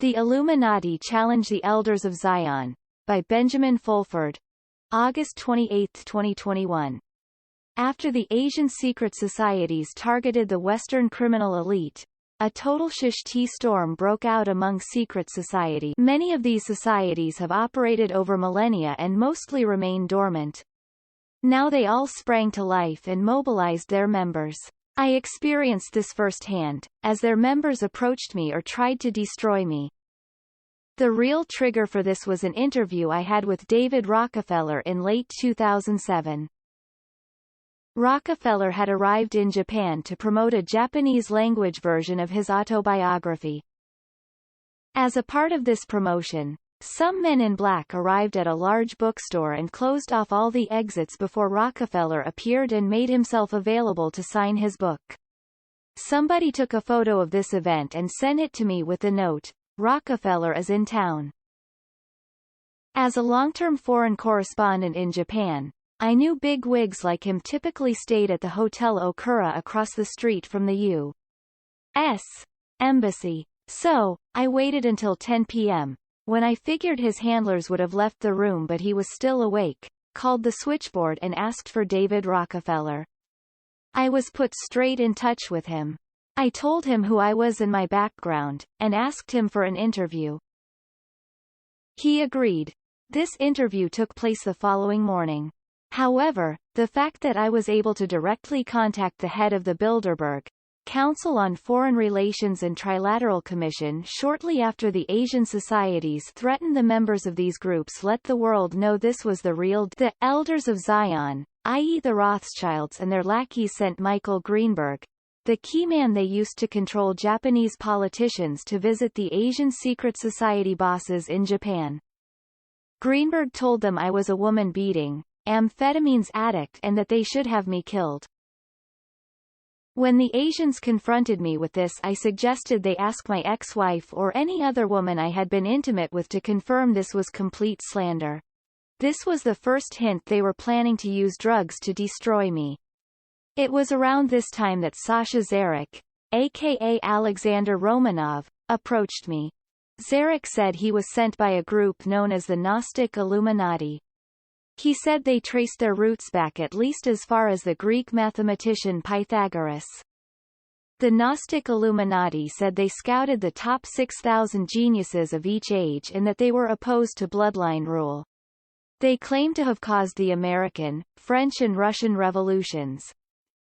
The Illuminati Challenge the Elders of Zion, by Benjamin Fulford. August 28, 2021. After the Asian secret societies targeted the Western criminal elite, a total shish-tea storm broke out among secret society. Many of these societies have operated over millennia and mostly remain dormant. Now they all sprang to life and mobilized their members. I experienced this firsthand, as their members approached me or tried to destroy me. The real trigger for this was an interview I had with David Rockefeller in late 2007. Rockefeller had arrived in Japan to promote a Japanese-language version of his autobiography. As a part of this promotion, some men in black arrived at a large bookstore and closed off all the exits before Rockefeller appeared and made himself available to sign his book. Somebody took a photo of this event and sent it to me with the note, "Rockefeller is in town." As a long-term foreign correspondent in Japan, I knew big wigs like him typically stayed at the Hotel Okura across the street from the U.S. Embassy. So, I waited until 10 p.m., when I figured his handlers would have left the room but he was still awake, called the switchboard and asked for David Rockefeller. I was put straight in touch with him. I told him who I was and my background, and asked him for an interview. He agreed. This interview took place the following morning. However, the fact that I was able to directly contact the head of the Bilderberg Council on Foreign Relations and Trilateral Commission shortly after the Asian societies threatened the members of these groups let the world know this was the real the Elders of Zion, i.e. the Rothschilds and their lackeys sent Michael Greenberg, the key man they used to control Japanese politicians to visit the Asian secret society bosses in Japan. Greenberg told them I was a woman-beating, amphetamines addict and that they should have me killed. When the Asians confronted me with this, I suggested they ask my ex-wife or any other woman I had been intimate with to confirm this was complete slander. This was the first hint they were planning to use drugs to destroy me. It was around this time that Sasha Zarek, aka Alexander Romanov, approached me. Zarek said he was sent by a group known as the Gnostic Illuminati. He said they traced their roots back at least as far as the Greek mathematician Pythagoras. The Gnostic Illuminati said they scouted the top 6,000 geniuses of each age and that they were opposed to bloodline rule. They claimed to have caused the American, French and Russian revolutions.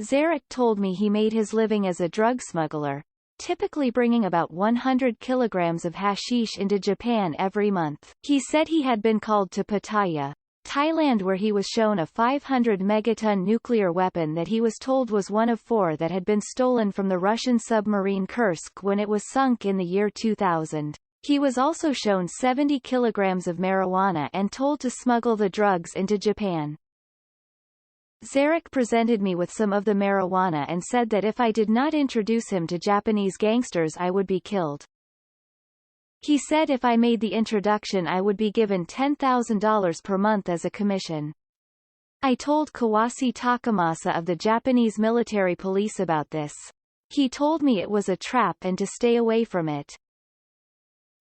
Zarek told me he made his living as a drug smuggler, typically bringing about 100 kilograms of hashish into Japan every month. He said he had been called to Pattaya, Thailand, where he was shown a 500 megaton nuclear weapon that he was told was one of 4 that had been stolen from the Russian submarine Kursk when it was sunk in the year 2000. He was also shown 70 kilograms of marijuana and told to smuggle the drugs into Japan. Zarek presented me with some of the marijuana and said that if I did not introduce him to Japanese gangsters I would be killed. He said if I made the introduction I would be given $10,000 per month as a commission. I told Kawase Takamasa of the Japanese military police about this. He told me it was a trap and to stay away from it.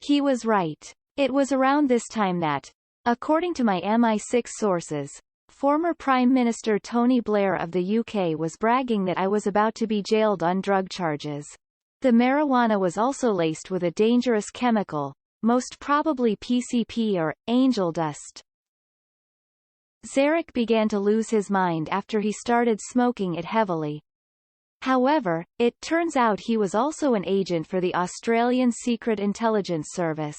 He was right. It was around this time that, according to my MI6 sources, former Prime Minister Tony Blair of the UK was bragging that I was about to be jailed on drug charges. The marijuana was also laced with a dangerous chemical, most probably PCP or angel dust. Zarek began to lose his mind after he started smoking it heavily. However, it turns out he was also an agent for the Australian Secret Intelligence Service.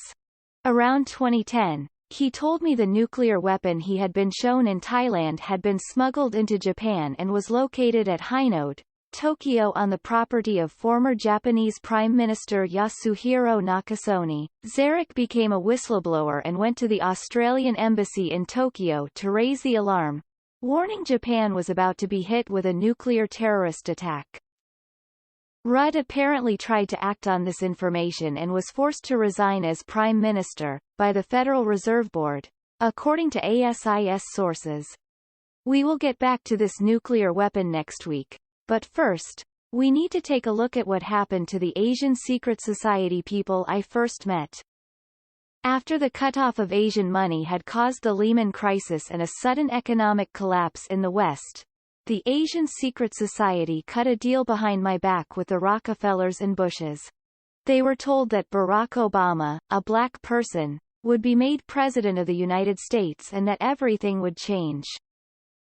Around 2010, he told me the nuclear weapon he had been shown in Thailand had been smuggled into Japan and was located at Hinode, Tokyo on the property of former Japanese Prime Minister Yasuhiro Nakasone. Zarek became a whistleblower and went to the Australian Embassy in Tokyo to raise the alarm, warning Japan was about to be hit with a nuclear terrorist attack. Rudd apparently tried to act on this information and was forced to resign as Prime Minister by the Federal Reserve Board, according to ASIS sources. We will get back to this nuclear weapon next week. But first, we need to take a look at what happened to the Asian secret society people I first met. After the cutoff of Asian money had caused the Lehman crisis and a sudden economic collapse in the West, the Asian secret society cut a deal behind my back with the Rockefellers and Bushes. They were told that Barack Obama, a black person, would be made president of the United States and that everything would change.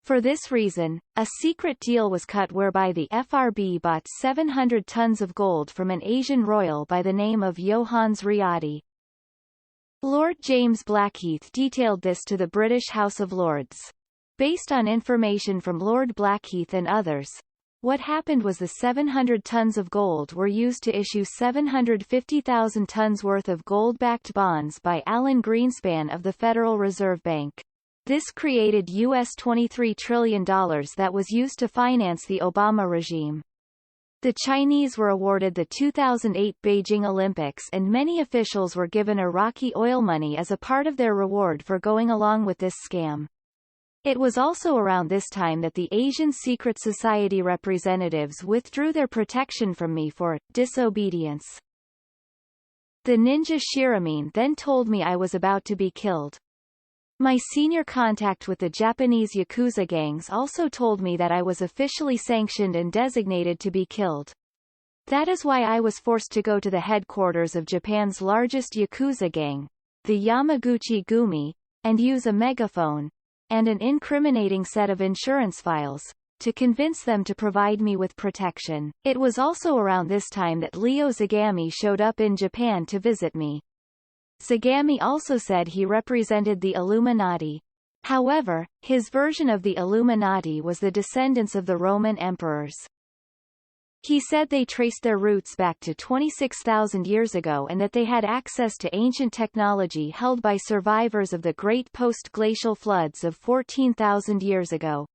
For this reason, a secret deal was cut whereby the FRB bought 700 tons of gold from an Asian royal by the name of Johannes Riadi. Lord James Blackheath detailed this to the British House of Lords. Based on information from Lord Blackheath and others, what happened was the 700 tons of gold were used to issue 750,000 tons worth of gold-backed bonds by Alan Greenspan of the Federal Reserve Bank. This created US $23 trillion that was used to finance the Obama regime. The Chinese were awarded the 2008 Beijing Olympics and many officials were given Iraqi oil money as a part of their reward for going along with this scam. It was also around this time that the Asian secret society representatives withdrew their protection from me for disobedience. The ninja Shiramine then told me I was about to be killed. My senior contact with the Japanese Yakuza gangs also told me that I was officially sanctioned and designated to be killed. That is why I was forced to go to the headquarters of Japan's largest Yakuza gang, the Yamaguchi Gumi, and use a megaphone and an incriminating set of insurance files to convince them to provide me with protection. It was also around this time that Leo Zagami showed up in Japan to visit me. Zagami also said he represented the Illuminati. However, his version of the Illuminati was the descendants of the Roman emperors. He said they traced their roots back to 26,000 years ago and that they had access to ancient technology held by survivors of the great post-glacial floods of 14,000 years ago.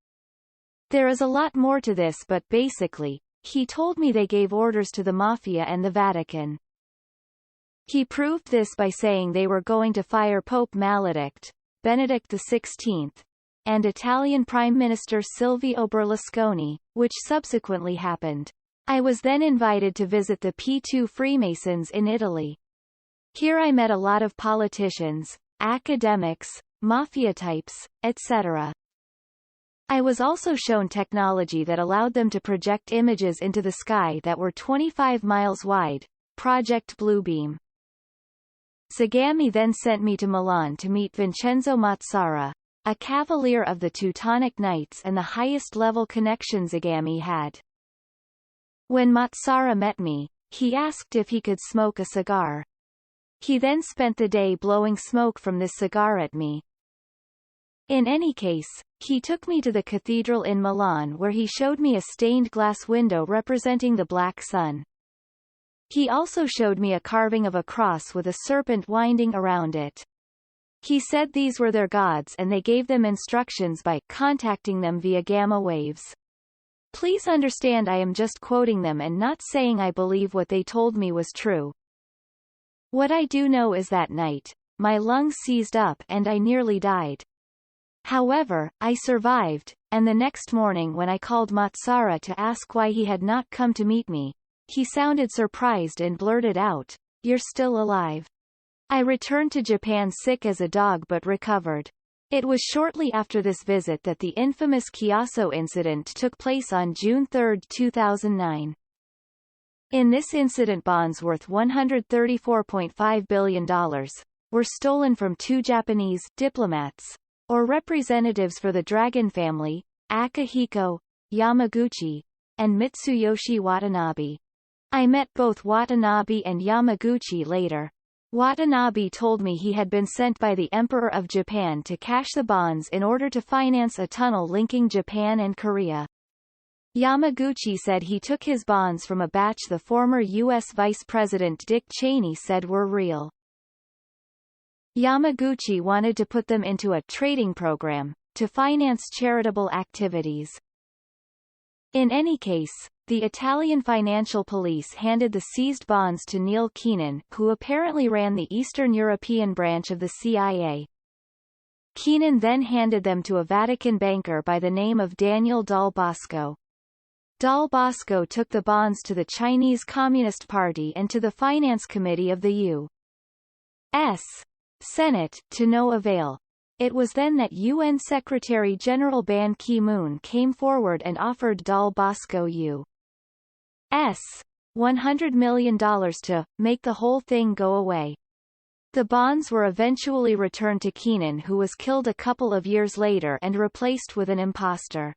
There is a lot more to this, but basically, he told me they gave orders to the Mafia and the Vatican. He proved this by saying they were going to fire Pope Benedict XVI, and Italian Prime Minister Silvio Berlusconi, which subsequently happened. I was then invited to visit the P2 Freemasons in Italy. Here I met a lot of politicians, academics, mafia types, etc. I was also shown technology that allowed them to project images into the sky that were 25 miles wide, Project Bluebeam. Zagami then sent me to Milan to meet Vincenzo Mazzara, a cavalier of the Teutonic Knights and the highest-level connection Zagami had. When Mazzara met me, he asked if he could smoke a cigar. He then spent the day blowing smoke from this cigar at me. In any case, he took me to the cathedral in Milan where he showed me a stained glass window representing the Black Sun. He also showed me a carving of a cross with a serpent winding around it. He said these were their gods and they gave them instructions by contacting them via gamma waves. Please understand I am just quoting them and not saying I believe what they told me was true. What I do know is that night, my lungs seized up and I nearly died. However, I survived, and the next morning when I called Mazzara to ask why he had not come to meet me, he sounded surprised and blurted out, "You're still alive." I returned to Japan sick as a dog but recovered. It was shortly after this visit that the infamous Chiasso incident took place on June 3, 2009. In this incident bonds worth $134.5 billion were stolen from two Japanese diplomats, or representatives for the Dragon family, Akihiko Yamaguchi, and Mitsuyoshi Watanabe. I met both Watanabe and Yamaguchi later. Watanabe told me he had been sent by the Emperor of Japan to cash the bonds in order to finance a tunnel linking Japan and Korea. Yamaguchi said he took his bonds from a batch the former U.S. Vice President Dick Cheney said were real. Yamaguchi wanted to put them into a trading program to finance charitable activities. In any case, the Italian financial police handed the seized bonds to Neil Keenan, who apparently ran the Eastern European branch of the CIA. Keenan then handed them to a Vatican banker by the name of Daniel Dal Bosco. Dal Bosco took the bonds to the Chinese Communist Party and to the Finance Committee of the U.S. Senate, to no avail. It was then that UN Secretary-General Ban Ki-moon came forward and offered Dal Bosco U.S. $100 million to make the whole thing go away. The bonds were eventually returned to Keenan, who was killed a couple of years later and replaced with an imposter.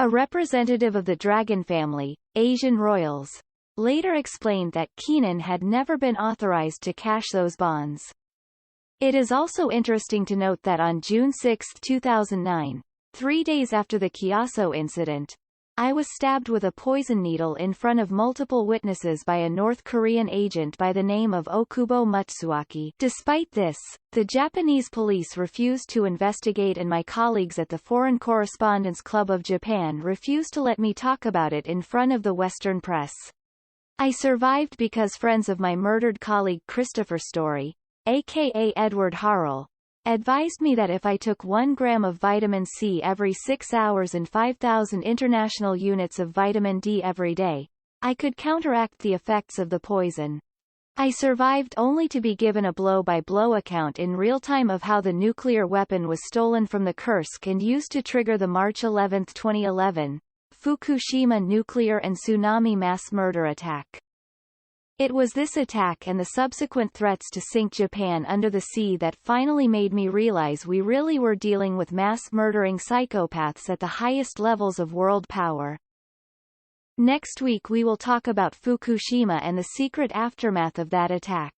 A representative of the Dragon family, Asian royals, later explained that Keenan had never been authorized to cash those bonds. It is also interesting to note that on June 6, 2009, 3 days after the Kiaso incident, I was stabbed with a poison needle in front of multiple witnesses by a North Korean agent by the name of Okubo Matsuaki. Despite this, the Japanese police refused to investigate, and my colleagues at the Foreign Correspondents Club of Japan refused to let me talk about it in front of the Western press. I survived because friends of my murdered colleague Christopher Story, aka Edward Harrell, advised me that if I took 1 gram of vitamin C every 6 hours and 5,000 international units of vitamin D every day, I could counteract the effects of the poison. I survived only to be given a blow-by-blow account in real time of how the nuclear weapon was stolen from the Kursk and used to trigger the March 11, 2011, Fukushima nuclear and tsunami mass murder attack. It was this attack and the subsequent threats to sink Japan under the sea that finally made me realize we really were dealing with mass-murdering psychopaths at the highest levels of world power. Next week we will talk about Fukushima and the secret aftermath of that attack.